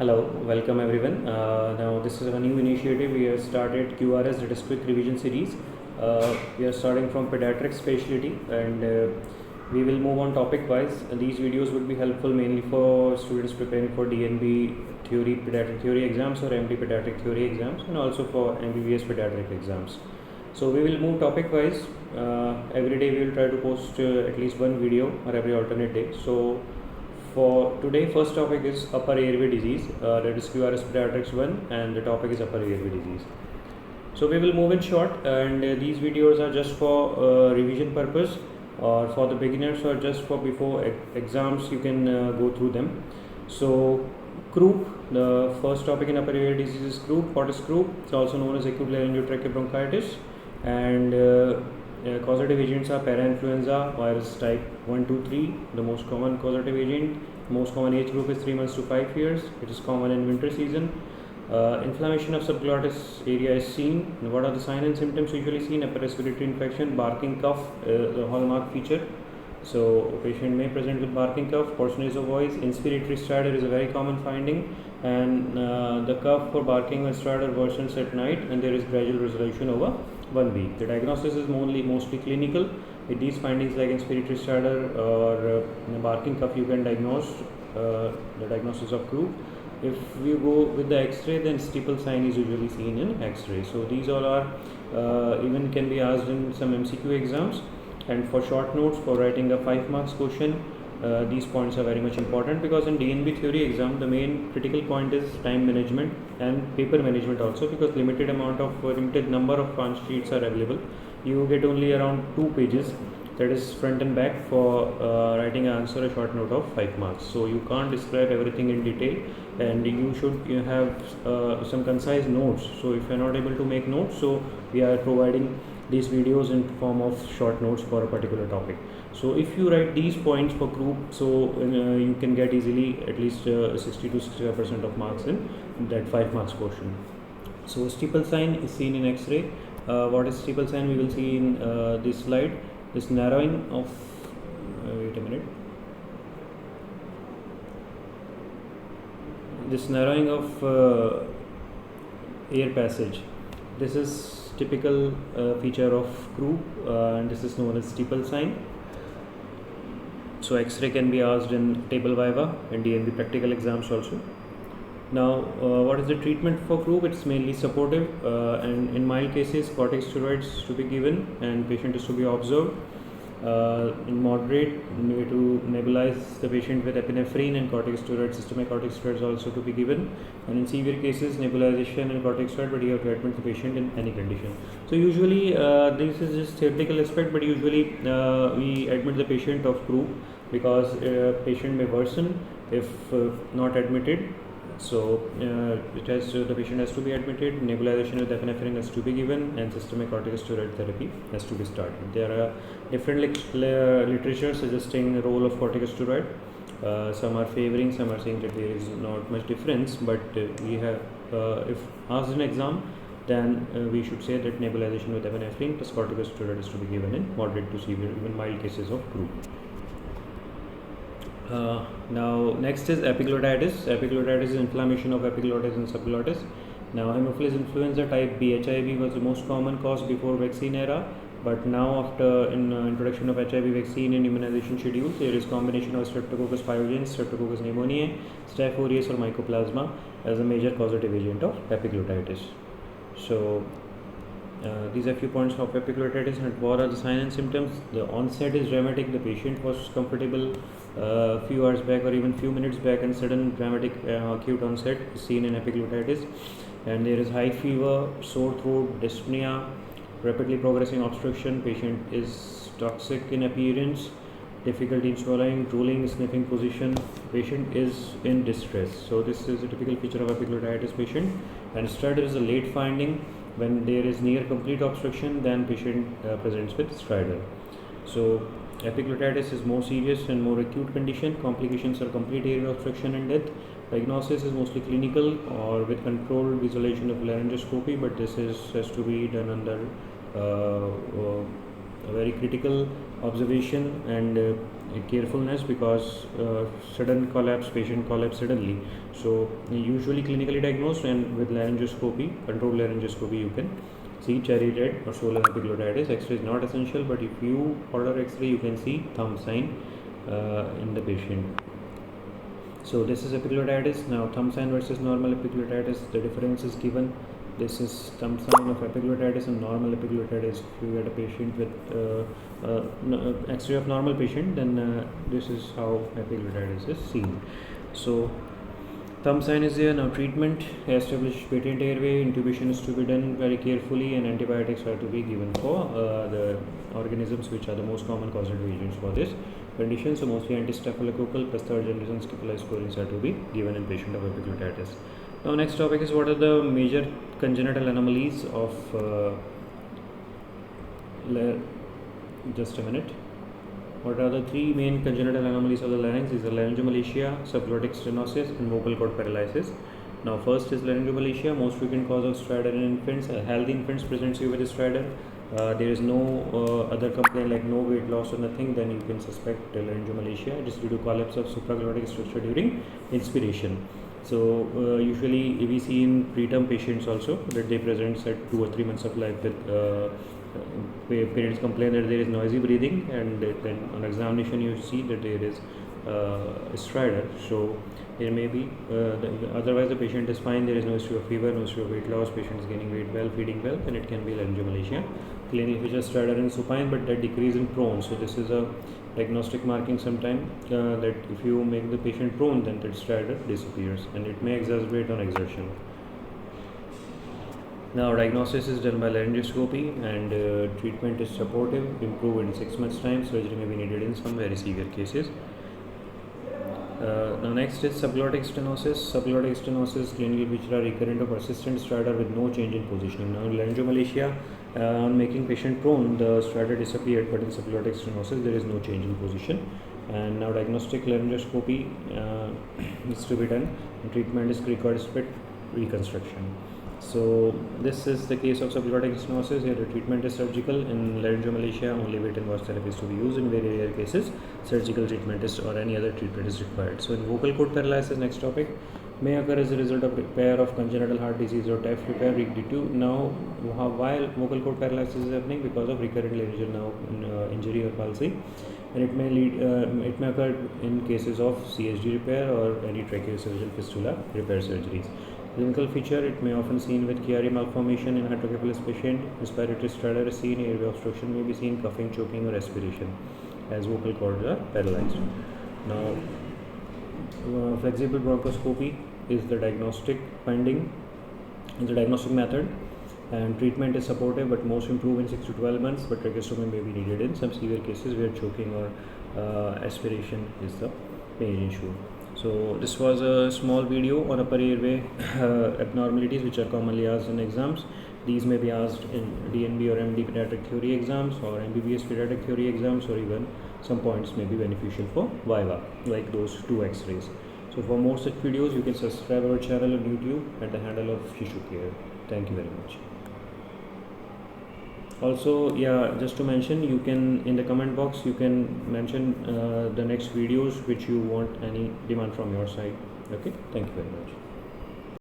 Hello, welcome everyone. Now this is a new initiative. We have started QRS, that is Quick Revision Series. We are starting from Pediatrics specialty, and we will move on topic wise. These videos would be helpful mainly for students preparing for DNB theory, pediatric theory exams, or MD pediatric theory exams, and also for MBBS pediatric exams. So we will move topic wise. Every day we will try to post at least one video, or every alternate day. So for today, first topic is upper airway disease, that is QRS Pediatrics 1, and the topic is upper airway disease. So we will move in short, and these videos are just for revision purpose, or for the beginners, or just for before exams you can go through them. So croup, the first topic in upper airway disease is croup. What is croup? It's also known as acute laryngotracheal bronchitis, and causative agents are parainfluenza virus type 1, 2, 3, the most common causative agent. Most common age group is 3 months to 5 years. It is common in winter season. Inflammation of subglottis area is seen. And what are the signs and symptoms usually seen? Upper respiratory infection, barking cough, the hallmark feature. So patient may present with barking cough, hoarseness of voice, inspiratory stridor is a very common finding, and the cough for barking or stridor worsens at night, and there is gradual resolution over 1 week. The diagnosis is mostly clinical. With these findings like inspiratory stridor or barking cough, you can diagnose the diagnosis of croup. If we go with the X-ray, then steeple sign is usually seen in X-ray. So these all are even can be asked in some MCQ exams. And for short notes, for writing a 5 marks question, these points are very much important, because in DNB theory exam the main critical point is time management and paper management also, because limited number of punch sheets are available. You get only around 2 pages, that is front and back, for writing an answer a short note of 5 marks. So you can't describe everything in detail, and you should have some concise notes. So if you are not able to make notes, so we are providing these videos in form of short notes for a particular topic. So if you write these points for croup, so you can get easily at least 60 to 65% of marks in that 5 marks question. So steeple sign is seen in X-ray. What is steeple sign? We will see in this slide. This narrowing of wait a minute. This narrowing of air passage. This is typical feature of croup, and this is known as steeple sign. So X-ray can be asked in table viva and DNB practical exams also. Now, what is the treatment for croup? It's mainly supportive, and in mild cases, corticosteroids to be given, and patient is to be observed. In moderate, we need to nebulize the patient with epinephrine and corticosteroids, systemic corticosteroids also to be given. And in severe cases, nebulization and corticosteroid, but you have to admit the patient in any condition. So usually, this is just theoretical aspect, but usually we admit the patient of croup, because patient may worsen if not admitted. So the patient has to be admitted, nebulization with epinephrine has to be given, and systemic corticosteroid therapy has to be started. There are different literature suggesting the role of corticosteroid. Some are favoring, some are saying that there is not much difference, but we have, if asked in exam, then we should say that nebulization with epinephrine plus corticosteroid is to be given in moderate to severe, even mild cases of croup. Now next is epiglottitis. Epiglottitis is inflammation of epiglottis and subglottis. Now Haemophilus influenza type B, HIV, was the most common cause before vaccine era, but now after introduction of HIV vaccine in immunization schedules, there is combination of Streptococcus pyogenes, Streptococcus pneumoniae, Staph aureus or Mycoplasma as a major causative agent of epiglottitis. So these are few points of epiglottitis, and what are the signs and symptoms? The onset is dramatic. The patient was comfortable few hours back or even few minutes back, and sudden dramatic acute onset is seen in epiglottitis. And there is high fever, sore throat, dyspnea, rapidly progressing obstruction. Patient is toxic in appearance, difficulty in swallowing, drooling, sniffing position. Patient is in distress. So this is a typical feature of epiglottitis patient. And stridor is a late finding. When there is near complete obstruction, then patient presents with stridor. So epiglottitis is more serious and more acute condition. Complications are complete airway obstruction and death. Diagnosis is mostly clinical or with controlled visualization of laryngoscopy, but this has to be done under a very critical observation and carefulness, because sudden collapse, patient collapse suddenly. So usually clinically diagnosed, and with laryngoscopy, controlled laryngoscopy, you can see cherry red or swollen epiglottitis. X-ray is not essential, but if you order X-ray, you can see thumb sign in the patient. So this is epiglottitis. Now thumb sign versus normal epiglottitis, the difference is given. This is thumb sign of epiglottitis and normal epiglottitis. If you get a patient with X-ray of normal patient, then this is how epiglottitis is seen. So thumb sign is there. Now treatment: establish patent airway, intubation is to be done very carefully, and antibiotics are to be given for the organisms which are the most common causative agents for this condition. So mostly antistaphylococcal plus third generation cephalosporins are to be given in patient of epiglottitis. Now next topic is what are the major congenital anomalies of just a minute. What are the three main congenital anomalies of the larynx? Is the laryngomalacia, subglottic stenosis, and vocal cord paralysis. Now first is laryngomalacia, most frequent cause of stridor in infants. Healthy infants presents you with a stridor. There is no other complaint like no weight loss or nothing, then you can suspect laryngomalacia. It is due to collapse of supraglottic structure during inspiration. So usually we see in preterm patients also that they present at 2 or 3 months of life with parents complain that there is noisy breathing, and then on examination you see that there is stridor. So there may be otherwise the patient is fine, there is no issue of fever, no issue of weight loss, patient is gaining weight well, feeding well, and it can be laryngomalacia. Clinic which is stridor in supine, but that decrease in prone. So this is a diagnostic marking sometime that if you make the patient prone, then that stridor disappears, and it may exacerbate on exertion. Now diagnosis is done by laryngoscopy, and treatment is supportive, improve in 6 months time. Surgery may be needed in some very severe cases. Now next is subglottic stenosis. Subglottic stenosis, clinical feature are recurrent or persistent stridor with no change in positioning. Now laryngomalacia, on making patient prone, the stridor disappeared, but in subglottic stenosis there is no change in position. And now diagnostic laryngoscopy is to be done, and treatment is required split reconstruction. So this is the case of subglottic stenosis. Here the treatment is surgical. In laryngomalacia, only wait and watch therapy is to be used. In very rare cases, surgical treatment is or any other treatment is required. So in vocal cord paralysis, next topic, may occur as a result of repair of congenital heart disease or TEF repair due to. Now why vocal cord paralysis is happening? Because of recurrent laryngeal nerve injury or palsy, and it may lead it may occur in cases of CSD repair or any tracheoesophageal fistula repair surgeries. Clinical feature, it may often seen with Chiari malformation in hydrocephalus patient. Respiratory stridor is seen, airway obstruction may be seen, coughing, choking, or aspiration, as vocal cords are paralyzed. Now, flexible bronchoscopy is the diagnostic finding, is the diagnostic method, and treatment is supportive, but most improve in 6 to 12 months. But tracheostomy may be needed in some severe cases where choking or aspiration is the main issue. So this was a small video on upper airway abnormalities which are commonly asked in exams. These may be asked in DNB or MD pediatric theory exams or MBBS pediatric theory exams, or even some points may be beneficial for Viva, like those 2 X-rays. So for more such videos, you can subscribe our channel on YouTube at the handle of Shishu Care. Thank you very much. Also, yeah, just to mention, you can in the comment box you can mention the next videos which you want any demand from your side. Okay, thank you very much.